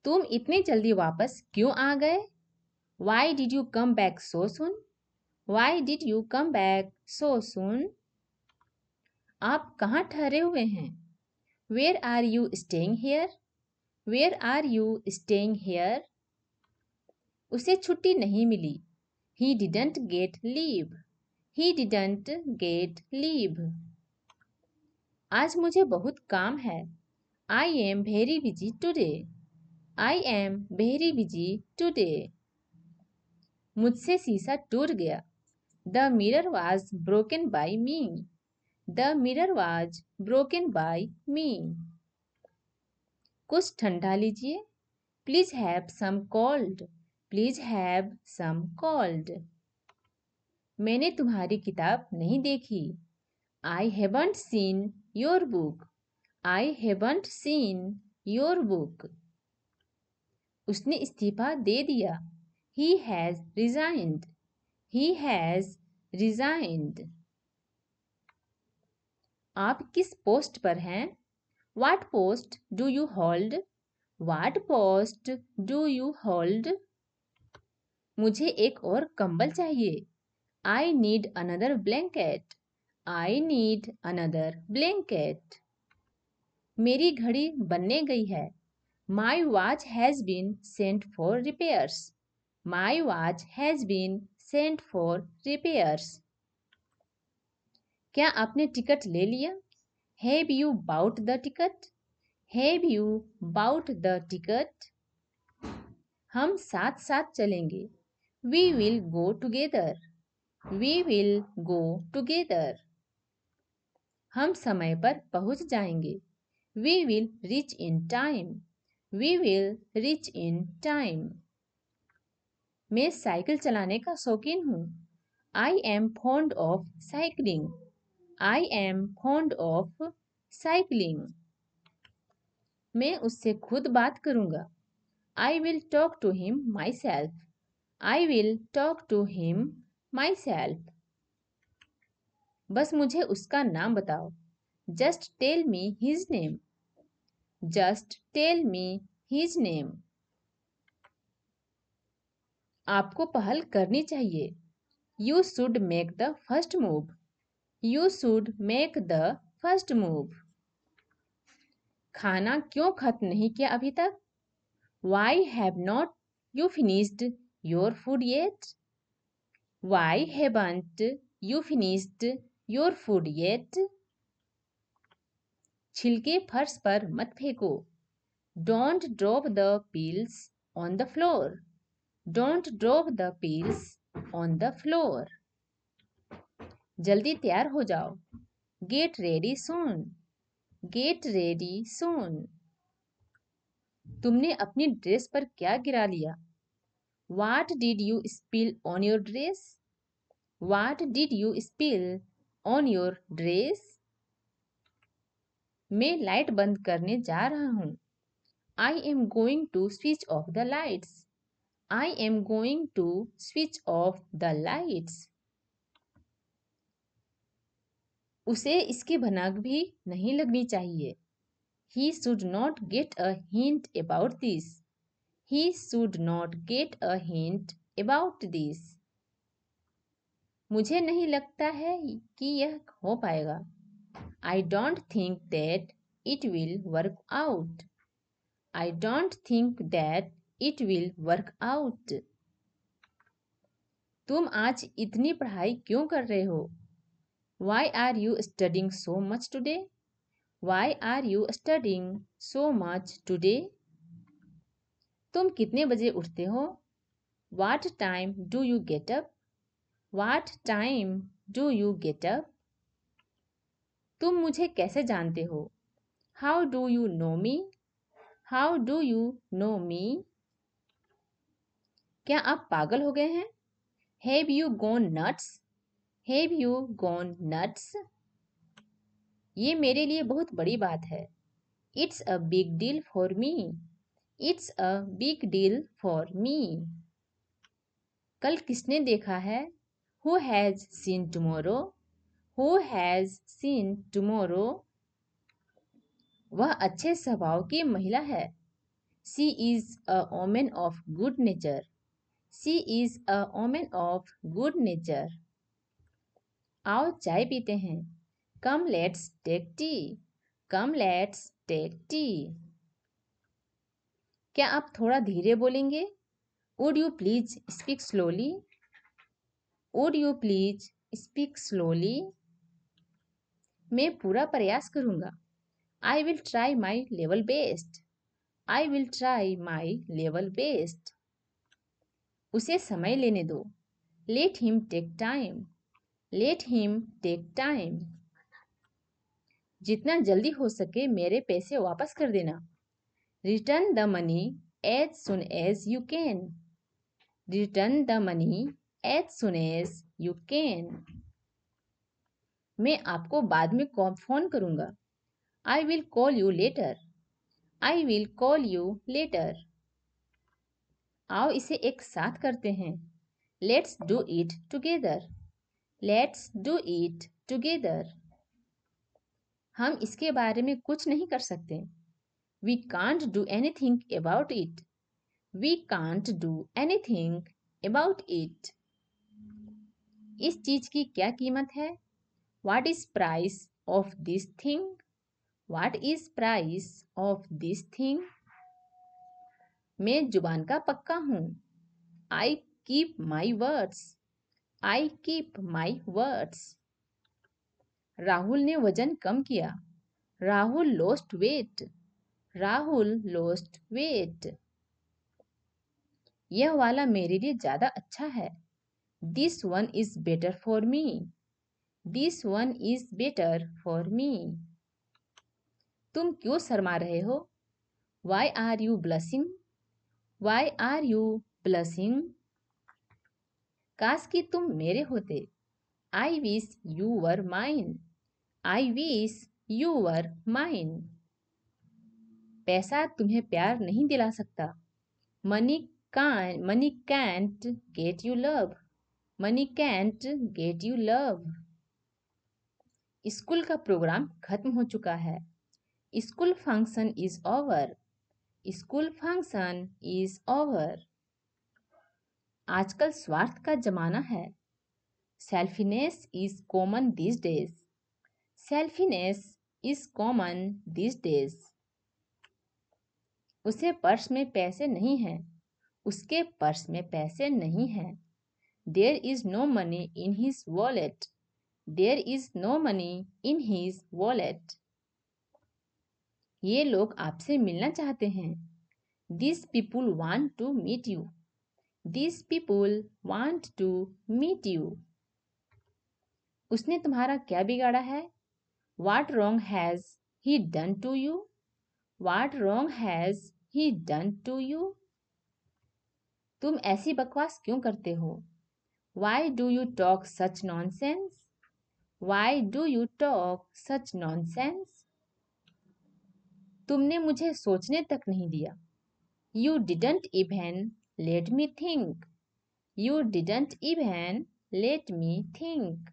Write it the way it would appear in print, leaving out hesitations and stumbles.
तुम इतनी जल्दी वापस क्यों आ गए? Why did you come back so soon? Why did you come back so soon? आप कहाँ ठहरे हुए हैं? Where are you staying here? Where are you staying here? उसे छुट्टी नहीं मिली. He didn't get leave. He didn't get leave. आज मुझे बहुत काम है. I am very busy today. I am very busy today. मुझसे शीशा टूट गया. The mirror was broken by me. The mirror was broken by me. कुछ ठंडा लीजिए. Please have some cold. Please have some cold. मैंने तुम्हारी किताब नहीं देखी. I haven't seen your book. I haven't seen your book. उसने इस्तीफा दे दिया. He has resigned. He has resigned. आप किस पोस्ट पर हैं? What post do you hold? What post do you hold? मुझे एक और कंबल चाहिए. I need another blanket. I need another blanket. मेरी घड़ी बनने गई है. My watch has been sent for repairs. My watch has been sent for repairs. क्या आपने टिकट ले लिया? Have you bought the ticket? Have you bought the ticket? हम साथ साथ चलेंगे. We will go together. We will go together. हम समय पर पहुंच जाएंगे. We will reach in time. We will reach in time. मैं साइकिल चलाने का शौकीन हूँ. I am fond of cycling. I am fond of cycling. मैं उससे खुद बात करूँगा. I will talk to him myself. I will talk to him myself. बस मुझे उसका नाम बताओ. Just tell me his name. Just tell me his name. आपको पहल करनी चाहिए. You should make the first move. You should make the first move. खाना क्यों खत्म नहीं किया अभी तक? Why have not you finished your food yet? Why haven't you finished your food yet? छिलके फर्श पर मत फेंको. Don't drop the peels on the floor. Don't drop the peels on the floor. जल्दी तैयार हो जाओ. Get ready soon. Get ready soon. तुमने अपनी ड्रेस पर क्या गिरा लिया? What did you spill on your dress? What did you spill on your dress? मैं लाइट बंद करने जा रहा हूँ. I am going to switch off the lights. I am going to switch off the lights. उसे इसकी भनक भी नहीं लगनी चाहिए. He should not get a hint about this. He should not get a hint about this. मुझे नहीं लगता है कि यह हो पाएगा. I don't think that it will work out. I don't think that it will work out. तुम आज इतनी पढ़ाई क्यों कर रहे हो? Why are you studying so much today? Why are you studying so much today? तुम कितने बजे उठते हो? What time do you get up? What time do you get up? तुम मुझे कैसे जानते हो? How do you know me? How do you know me? क्या आप पागल हो गए हैं? Have you gone nuts? Have you gone nuts? ये मेरे लिए बहुत बड़ी बात है. It's a big deal for me. It's a big deal for me. कल किसने देखा है? Who has seen tomorrow? Who has seen tomorrow? वह अच्छे स्वभाव की महिला है. She is a woman of good nature. She is a woman of good nature. आओ चाय पीते हैं. Come let's take tea. Come let's take tea. क्या आप थोड़ा धीरे बोलेंगे? Would you please speak slowly? Would you please speak slowly? मैं पूरा प्रयास करूंगा. I will try my level best. I will try my level best. उसे समय लेने दो. Let him take time. Let him take time. जितना जल्दी हो सके मेरे पैसे वापस कर देना. Return the money as soon as you can. Return the money as soon as you can. मैं आपको बाद में फोन करूंगा. I will call you later. I will call you later. आओ इसे एक साथ करते हैं. Let's do it together. Let's do it together. हम इसके बारे में कुछ नहीं कर सकते. We can't do anything about it. We can't do anything about it. इस चीज की क्या कीमत है? What is price of this thing? What is price of this thing? मैं जुबान का पक्का हूँ. I keep my words. I keep my words. Rahul ने वजन कम किया. Rahul lost weight. Rahul lost weight. यह वाला मेरे लिए ज्यादा अच्छा है. This one is better for me. This one is better for me. तुम क्यों शर्मा रहे हो? Why are you blushing? Why are you blushing? काश कि तुम मेरे होते. I wish you were mine. I wish you were mine. पैसा तुम्हें प्यार नहीं दिला सकता. Money can't get you love. Money can't get you love. School का प्रोग्राम खत्म हो चुका है. School function is over. School function is over. आजकल स्वार्थ का जमाना है. Selfishness is common these days. Selfishness is common these days. उसे पर्स में पैसे नहीं हैं. उसके पर्स में पैसे नहीं हैं. There is no money in his wallet. There is no money in his wallet. ये लोग आपसे मिलना चाहते हैं. These people want to meet you. These people want to meet you. उसने तुम्हारा क्या बिगाड़ा है? What wrong has he done to you? What wrong has he done to you? तुम ऐसी बकवास क्यों करते हो? Why do you talk such nonsense? Why do you talk such nonsense? तुमने मुझे सोचने तक नहीं दिया. You didn't even let me think. You didn't even let me think.